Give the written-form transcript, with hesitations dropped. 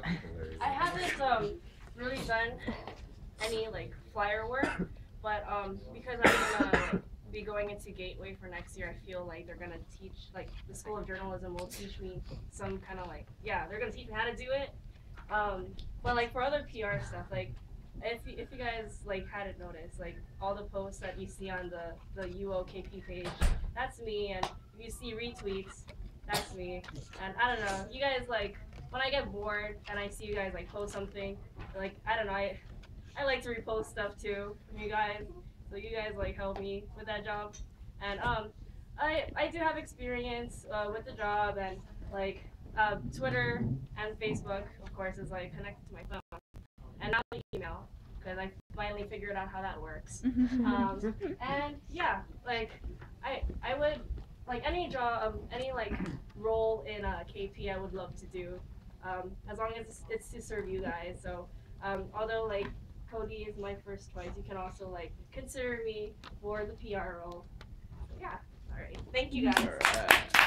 fucking hilarious. I haven't really done any like flyer work, but because I'm gonna be going into Gateway for next year, I feel like they're gonna teach, like the School of Journalism will teach me some kind of like, yeah, they're gonna teach me how to do it. But like for other PR stuff, like if you guys like hadn't noticed, like all the posts that you see on the UOKP page, that's me, and if you see retweets, that's me. And I don't know, you guys like when I get bored and I see you guys like post something, like I don't know, I like to repost stuff too from you guys, so you guys like help me with that job. And I do have experience with the job and like Twitter and Facebook, of course, is like connected to my phone, and now the email because I finally figured out how that works. And yeah, like I would like any job, any like role in KP, I would love to do, as long as it's to serve you guys. So although like Cody is my first choice, you can also like consider me for the PR role. So yeah, all right, thank you guys. All right.